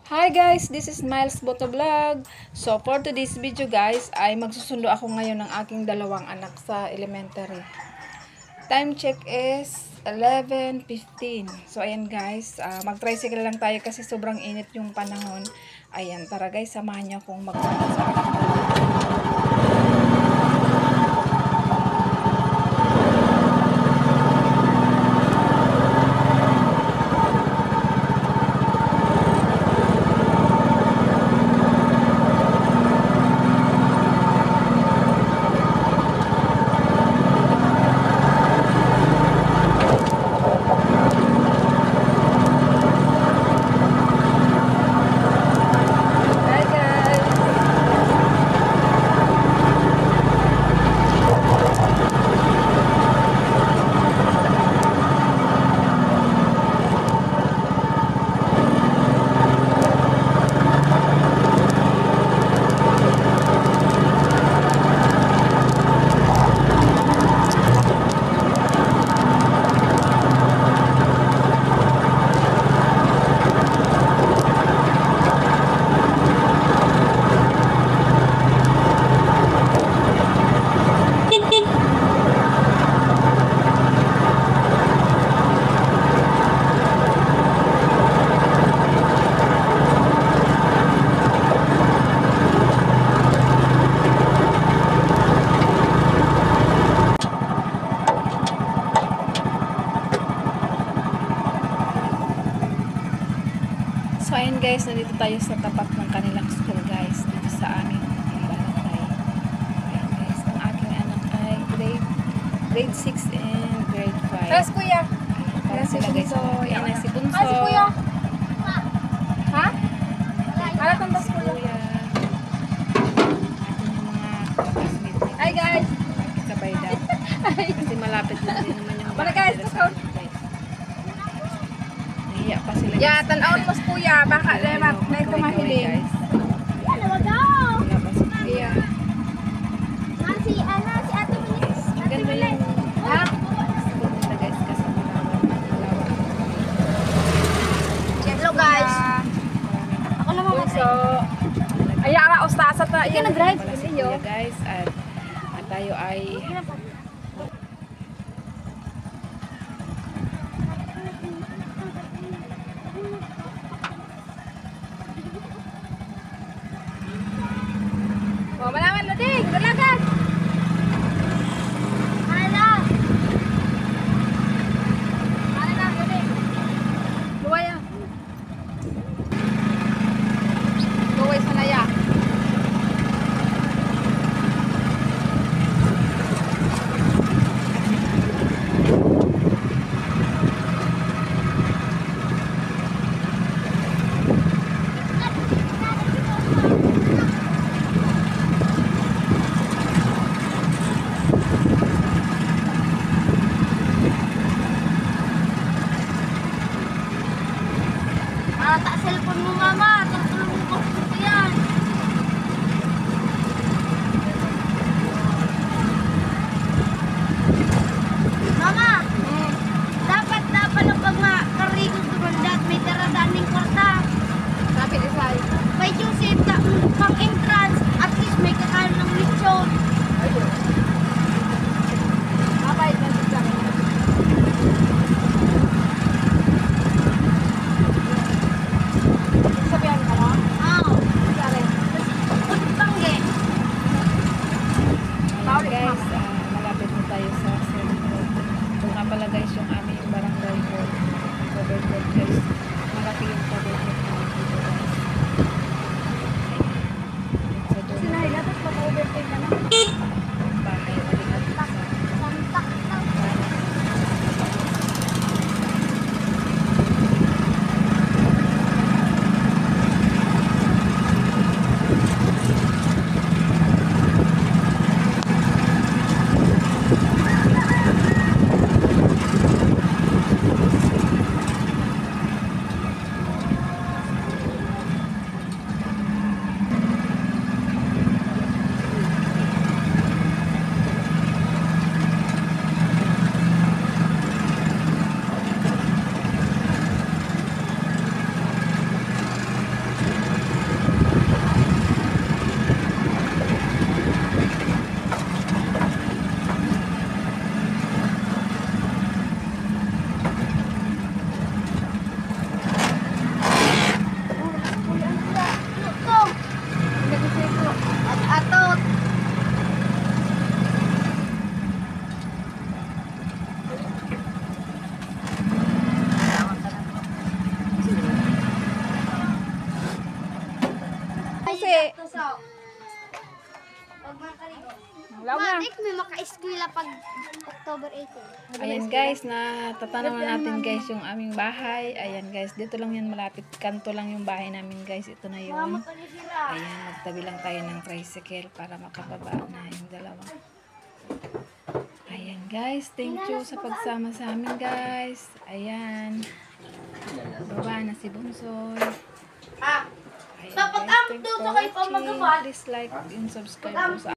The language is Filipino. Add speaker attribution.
Speaker 1: Hi guys, this is Miles Botovlog. So for today's video guys, ay magsusundo ako ngayon ng aking dalawang anak sa elementary. Time check is 11:15. So ayan guys, mag-tricycle lang tayo kasi sobrang init yung panahon. Ayan, tara guys, samahan niyo akong magsundo sa aking So ayun guys, nandito tayo sa tapat ng kanilang school guys, dito sa aming barangay. Ayun guys, ang aking anak ay grade 6 and grade 5.
Speaker 2: Yes, kuya.
Speaker 1: Para sila guys, ayan na si Bunso.
Speaker 2: Si kuya. Ha? Ala tantas kuya.
Speaker 1: Atin yung mga classmates niya.
Speaker 2: Hi guys.
Speaker 1: Sabay daw. Kasi malapit lang din naman yung
Speaker 2: Wala guys,
Speaker 1: nila sa amin, guys. Nahiya pa sila.
Speaker 2: Ya, tan-aon mas kuya. Baka lemak na ito mahiling.
Speaker 1: Guys.
Speaker 2: Ano daw?
Speaker 1: Nahiya pa sila.
Speaker 2: Iya.
Speaker 3: Si Ate Minis.
Speaker 1: Ang ganda yung
Speaker 2: Ha?
Speaker 1: school nila guys kasi malawak.
Speaker 2: Hello guys. Ako lang mga so. Ayara ustasa ta. Iyan nag-drive
Speaker 1: Wala si
Speaker 2: niyo.
Speaker 1: Kuya guys at tayo ay
Speaker 2: Oh, malaman lo ding. Dalagan.
Speaker 3: Hala.
Speaker 2: Ano na lo ding? Luwaya. Luway sa naya.
Speaker 3: Tak cellphone mo mama. Tulong mo ko yan. Mama. Dapat ang pagmakarigo dumandat. May daradaan ng kwarta.
Speaker 2: Sabi ni Sai.
Speaker 3: May Joseph ka pang entrance. At least may kakain ng lechon.
Speaker 2: Ayun. Abay na siya. Sabihan ka na.
Speaker 1: Dili.
Speaker 2: Law na.
Speaker 3: Matik may maka-eskwela pag October 18.
Speaker 1: Ayan guys, natatanaw na natin guys yung aming bahay. Ayan guys, dito lang yan malapit. Kanto lang yung bahay namin guys. Ito na yun. Ayan, magtabi lang tayo ng tricycle para makababa na yung dalawa. Ayan guys, thank you sa pagsama sa amin guys. Ayan. Baba na si Bunsoy. Ayan guys, thank you for watching. Please like and subscribe po sa